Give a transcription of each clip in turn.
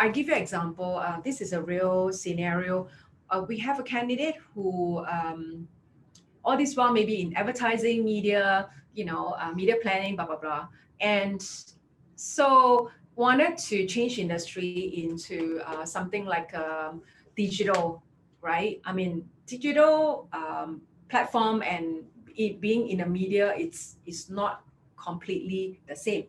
I give you an example. This is a real scenario. We have a candidate who all this while maybe in advertising, media, media planning, blah, blah, blah. And so wanted to change industry into something like digital, right? I mean, digital platform and it being in the media, it's not completely the same.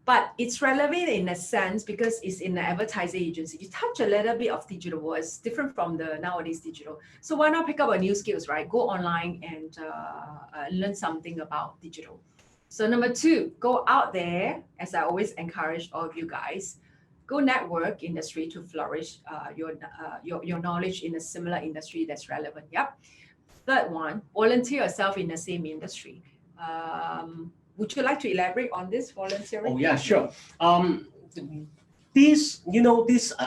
But it's relevant in a sense because it's in the advertising agency. You touch a little bit of digital world. It's different from the nowadays digital. So why not pick up a new skills, right? Go online and learn something about digital. So number 2, go out there, as I always encourage all of you guys, go network industry to flourish your knowledge in a similar industry that's relevant. Yep. Third one, volunteer yourself in the same industry. Would you like to elaborate on this volunteering? Oh yeah, sure. These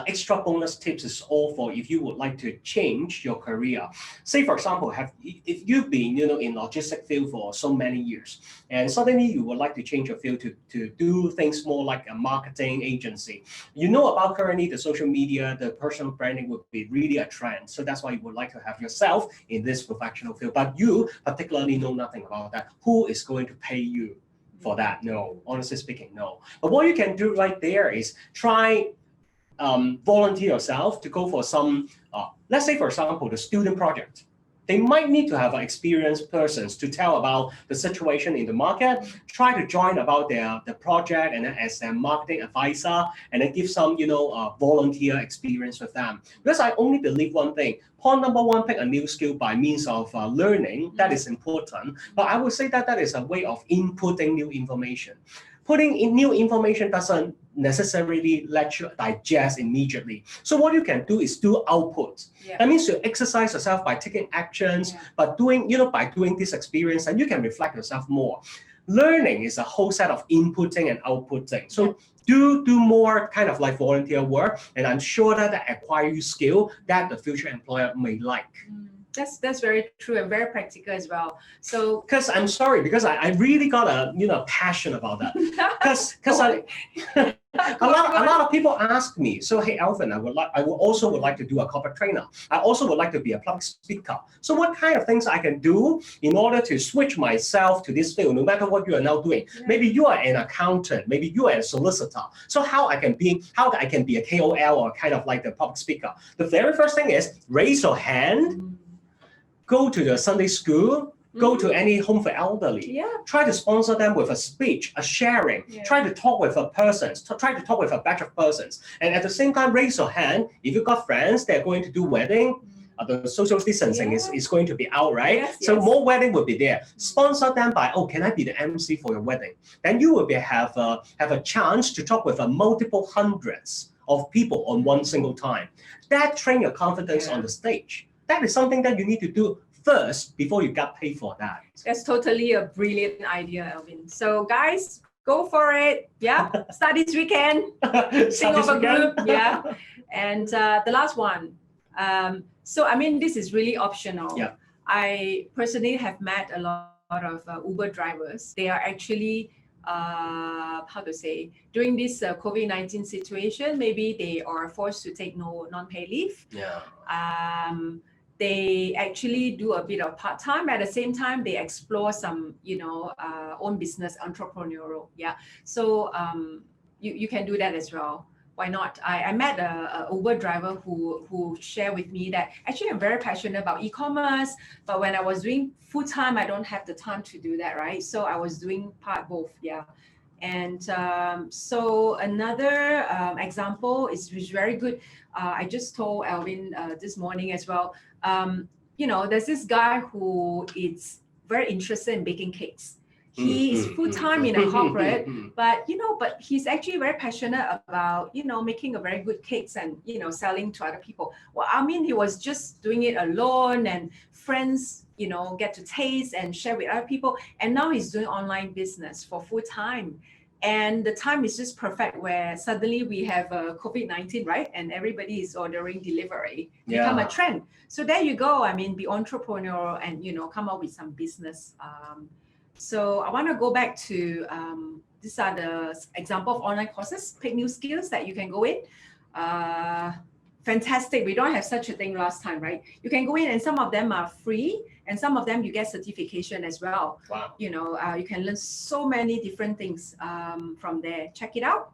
extra bonus tips is all for if you would like to change your career. Say for example, if you've been in logistic field for so many years, and suddenly you would like to change your field to do things more like a marketing agency. You know about currently the social media, the personal branding would be really a trend. So that's why you would like to have yourself in this professional field. But you particularly know nothing about that. Who is going to pay you for that? No, honestly speaking, no. But what you can do right there is try volunteer yourself to go for some, let's say for example, the student project. They might need to have experienced persons to tell about the situation in the market, try to join about the project and then as their marketing advisor, and then give some, volunteer experience with them. Because I only believe one thing. Point number 1, pick a new skill by means of learning. That is important. But I would say that is a way of inputting new information. Putting in new information doesn't necessarily let you digest immediately. So what you can do is do output. Yeah. That means you exercise yourself by taking actions, but by doing this experience, and you can reflect yourself more. Learning is a whole set of inputting and outputting. So do more kind of like volunteer work, and I'm sure that acquire you skill that the future employer may like. That's very true and very practical as well. So because I'm sorry, because I really got a passion about that. Because a lot of people ask me, so hey Alvin, I would also like to do a corporate trainer. I also would like to be a public speaker. So what kind of things I can do in order to switch myself to this field, no matter what you are now doing? Yeah. Maybe you are an accountant, maybe you are a solicitor. So how I can be a KOL or kind of like the public speaker? The very first thing is raise your hand. Go to the Sunday school, go to any home for elderly. Try to sponsor them with a speech, a sharing. Try to talk with a person, try to talk with a batch of persons. And at the same time, raise your hand. If you've got friends, they're going to do wedding, the social distancing is going to be out, right? So more wedding will be there. Sponsor them by, can I be the MC for your wedding? Then you will have a chance to talk with multiple hundreds of people on one single time. That train your confidence on the stage. That is something that you need to do first before you get paid for that. That's totally a brilliant idea, Alvin. So guys, go for it. Yeah, start this weekend. Think of a group. Yeah, and the last one. So I mean, this is really optional. Yeah. I personally have met a lot of Uber drivers. They are actually during this COVID-19 situation, maybe they are forced to take non-pay leave. Yeah. They actually do a bit of part-time. At the same time, they explore some, own business, entrepreneurial. Yeah. So you can do that as well. Why not? I met a Uber driver who shared with me that actually I'm very passionate about e-commerce, but when I was doing full-time, I don't have the time to do that, right? So I was doing both. Yeah. And so another example is very good. I just told Alvin this morning as well. There's this guy who is very interested in baking cakes. He is full-time in a corporate, but he's actually very passionate about, making a very good cakes and, selling to other people. Well, I mean, he was just doing it alone and friends, get to taste and share with other people. And now he's doing online business for full-time. And the time is just perfect where suddenly we have COVID-19, right? And everybody is ordering delivery, become a trend. So there you go. I mean, be entrepreneurial and, come up with some business So I want to go back to these are the example of online courses, pick new skills that you can go in. Fantastic. We don't have such a thing last time, right? You can go in and some of them are free and some of them you get certification as well. Wow. You know, you can learn so many different things from there. Check it out.